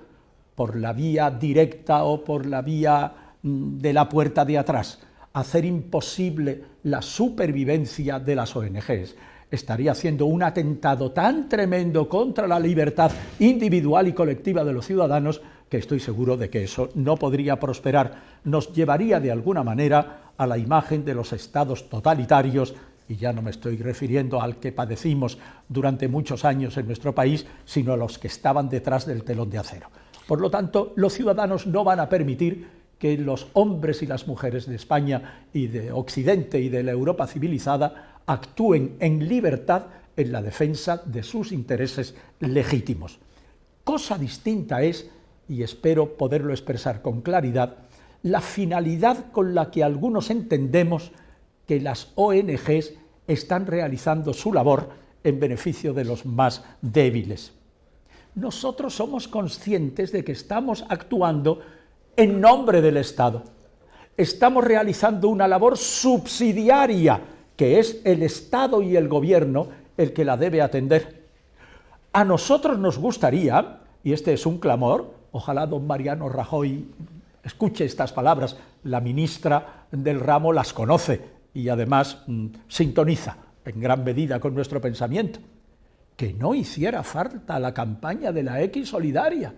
por la vía directa o por la vía de la puerta de atrás a hacer imposible la supervivencia de las ONGs, estaría haciendo un atentado tan tremendo contra la libertad individual y colectiva de los ciudadanos que estoy seguro de que eso no podría prosperar. Nos llevaría de alguna manera a la imagen de los estados totalitarios, y ya no me estoy refiriendo al que padecimos durante muchos años en nuestro país, sino a los que estaban detrás del telón de acero. Por lo tanto, los ciudadanos no van a permitir que los hombres y las mujeres de España y de Occidente y de la Europa civilizada actúen en libertad en la defensa de sus intereses legítimos. Cosa distinta es, y espero poderlo expresar con claridad, la finalidad con la que algunos entendemos que las ONGs están realizando su labor en beneficio de los más débiles. Nosotros somos conscientes de que estamos actuando en nombre del Estado. Estamos realizando una labor subsidiaria, que es el Estado y el Gobierno el que la debe atender. A nosotros nos gustaría, y este es un clamor, ojalá don Mariano Rajoy escuche estas palabras, la ministra del ramo las conoce y además sintoniza en gran medida con nuestro pensamiento, que no hiciera falta la campaña de la X solidaria,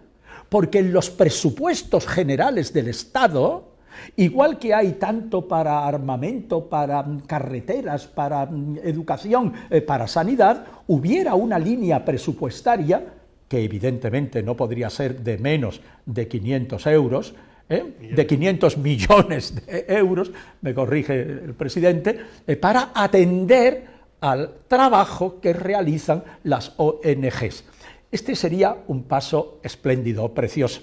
porque en los presupuestos generales del Estado, igual que hay tanto para armamento, para carreteras, para educación, para sanidad, hubiera una línea presupuestaria, que evidentemente no podría ser de menos de 500 euros, de 500 millones de euros, me corrige el presidente, para atender al trabajo que realizan las ONGs. Este sería un paso espléndido, precioso.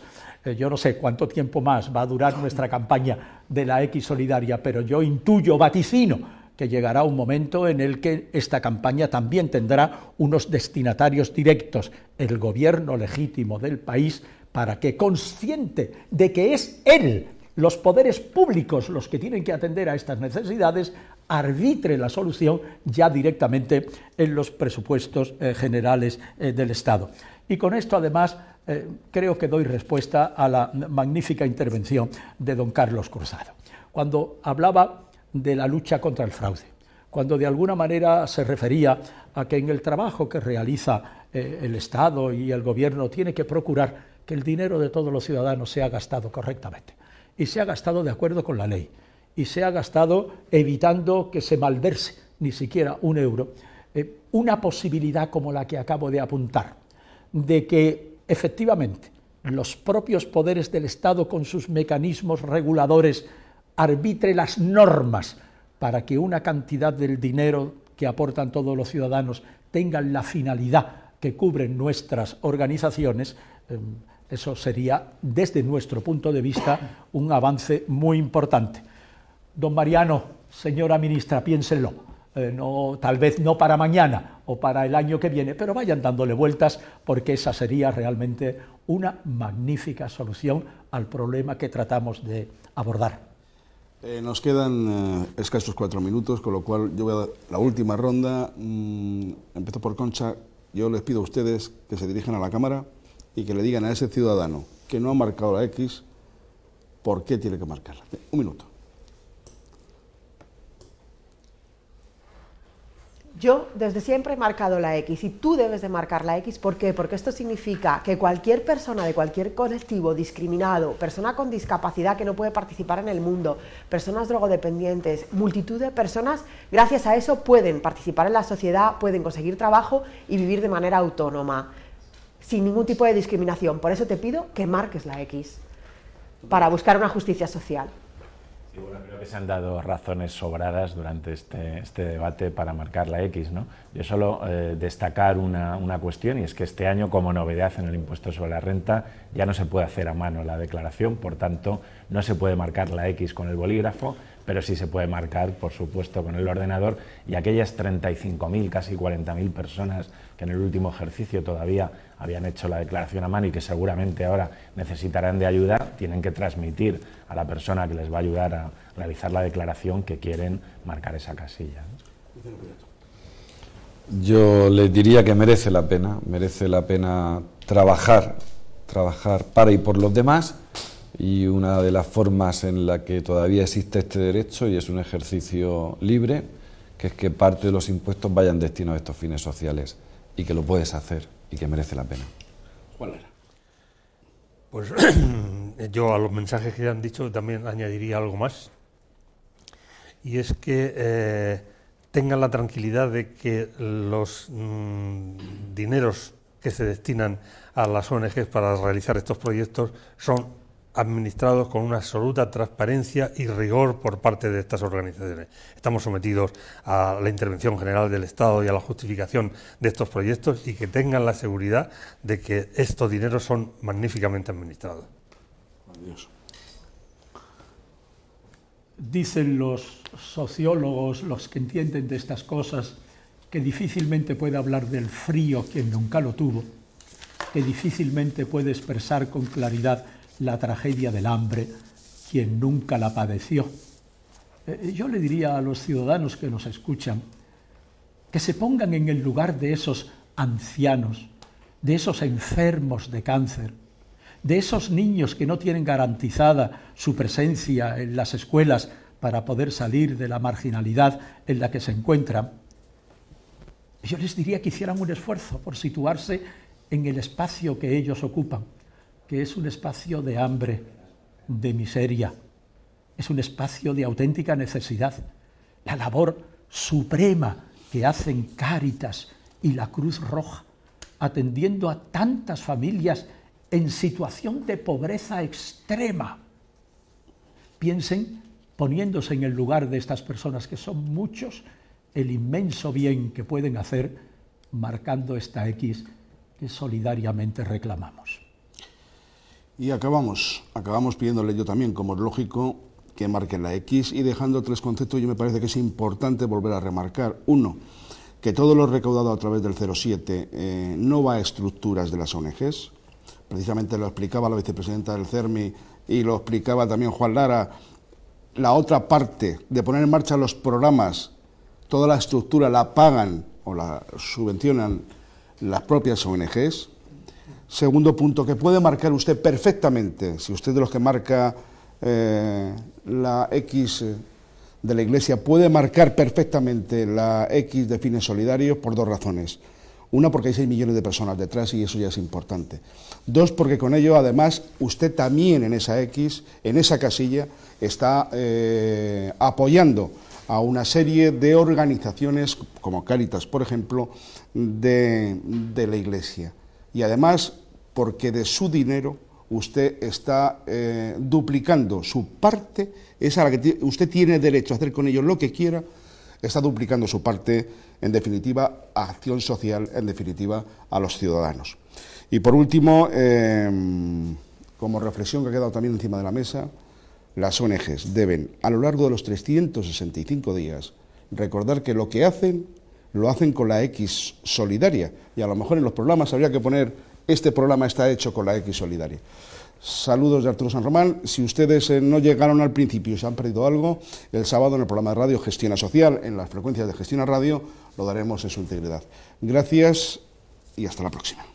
Yo no sé cuánto tiempo más va a durar nuestra campaña de la X solidaria, pero yo intuyo, vaticino, que llegará un momento en el que esta campaña también tendrá unos destinatarios directos, el gobierno legítimo del país, para que, consciente de que es él, los poderes públicos, los que tienen que atender a estas necesidades, arbitre la solución ya directamente en los presupuestos generales del Estado. Y con esto, además, creo que doy respuesta a la magnífica intervención de don Carlos Cruzado, cuando hablaba de la lucha contra el fraude, cuando de alguna manera se refería a que en el trabajo que realiza el Estado y el Gobierno tiene que procurar que el dinero de todos los ciudadanos sea gastado correctamente y sea gastado de acuerdo con la ley y sea gastado evitando que se malverse ni siquiera un euro. una posibilidad como la que acabo de apuntar, de que efectivamente los propios poderes del Estado con sus mecanismos reguladores arbitre las normas para que una cantidad del dinero que aportan todos los ciudadanos tengan la finalidad que cubren nuestras organizaciones, eso sería, desde nuestro punto de vista, un avance muy importante. Don Mariano, señora ministra, piénsenlo, tal vez no para mañana o para el año que viene, pero vayan dándole vueltas, porque esa sería realmente una magnífica solución al problema que tratamos de abordar. Nos quedan escasos 4 minutos, con lo cual yo voy a dar la última ronda. Empiezo por Concha. Yo les pido a ustedes que se dirijan a la cámara y que le digan a ese ciudadano que no ha marcado la X por qué tiene que marcarla. 1 minuto. Yo desde siempre he marcado la X y tú debes de marcar la X. ¿Por qué? Porque esto significa que cualquier persona de cualquier colectivo discriminado, persona con discapacidad que no puede participar en el mundo, personas drogodependientes, multitud de personas, gracias a eso pueden participar en la sociedad, pueden conseguir trabajo y vivir de manera autónoma, sin ningún tipo de discriminación. Por eso te pido que marques la X, para buscar una justicia social. Sí, bueno, creo que se han dado razones sobradas durante este debate para marcar la X, ¿no? Yo solo destacar una cuestión, y es que este año, como novedad en el impuesto sobre la renta, ya no se puede hacer a mano la declaración, por tanto, no se puede marcar la X con el bolígrafo, pero sí se puede marcar, por supuesto, con el ordenador, y aquellas 35.000, casi 40.000 personas que en el último ejercicio todavía habían hecho la declaración a mano y que seguramente ahora necesitarán de ayuda, tienen que transmitir a la persona que les va a ayudar a realizar la declaración que quieren marcar esa casilla. Yo les diría que merece la pena trabajar para y por los demás, y una de las formas en la que todavía existe este derecho, y es un ejercicio libre, que es que parte de los impuestos vayan destinados a estos fines sociales, y que lo puedes hacer y que merece la pena. Juan Lara. Pues yo a los mensajes que han dicho también añadiría algo más, y es que tengan la tranquilidad de que los dineros que se destinan a las ONGs para realizar estos proyectos son administrados con una absoluta transparencia y rigor por parte de estas organizaciones. Estamos sometidos a la intervención general del Estado y a la justificación de estos proyectos, y que tengan la seguridad de que estos dineros son magníficamente administrados. Adiós. Dicen los sociólogos, los que entienden de estas cosas, que difícilmente puede hablar del frío quien nunca lo tuvo, que difícilmente puede expresar con claridad la tragedia del hambre quien nunca la padeció. Yo le diría a los ciudadanos que nos escuchan que se pongan en el lugar de esos ancianos, de esos enfermos de cáncer, de esos niños que no tienen garantizada su presencia en las escuelas para poder salir de la marginalidad en la que se encuentran. Yo les diría que hicieran un esfuerzo por situarse en el espacio que ellos ocupan, que es un espacio de hambre, de miseria, es un espacio de auténtica necesidad. La labor suprema que hacen Cáritas y la Cruz Roja, atendiendo a tantas familias en situación de pobreza extrema. Piensen, poniéndose en el lugar de estas personas, que son muchos, el inmenso bien que pueden hacer marcando esta X que solidariamente reclamamos. Y acabamos pidiéndole yo también, como es lógico, que marquen la X, y dejando 3 conceptos. Yo me parece que es importante volver a remarcar. 1, que todo lo recaudado a través del 07 no va a estructuras de las ONGs. Precisamente lo explicaba la vicepresidenta del CERMI y lo explicaba también Juan Lara. La otra parte de poner en marcha los programas, toda la estructura la pagan o la subvencionan las propias ONGs. Segundo punto, que puede marcar usted perfectamente, si usted de los que marca la X de la Iglesia, puede marcar perfectamente la X de fines solidarios por 2 razones. Una, porque hay 6 millones de personas detrás y eso ya es importante. 2, porque con ello, además, usted también en esa X, en esa casilla, está apoyando a una serie de organizaciones, como Cáritas, por ejemplo, de la Iglesia. Y además, porque de su dinero usted está duplicando su parte, esa a la que usted tiene derecho a hacer con ellos lo que quiera, está duplicando su parte, en definitiva, a acción social, en definitiva, a los ciudadanos. Y por último, como reflexión que ha quedado también encima de la mesa, las ONGs deben, a lo largo de los 365 días, recordar que lo que hacen, lo hacen con la X solidaria. Y a lo mejor en los programas habría que poner, este programa está hecho con la X solidaria. Saludos de Arturo San Román. Si ustedes no llegaron al principio y se han perdido algo, el sábado en el programa de radio Gestiona Social, en las frecuencias de Gestiona Radio, lo daremos en su integridad. Gracias y hasta la próxima.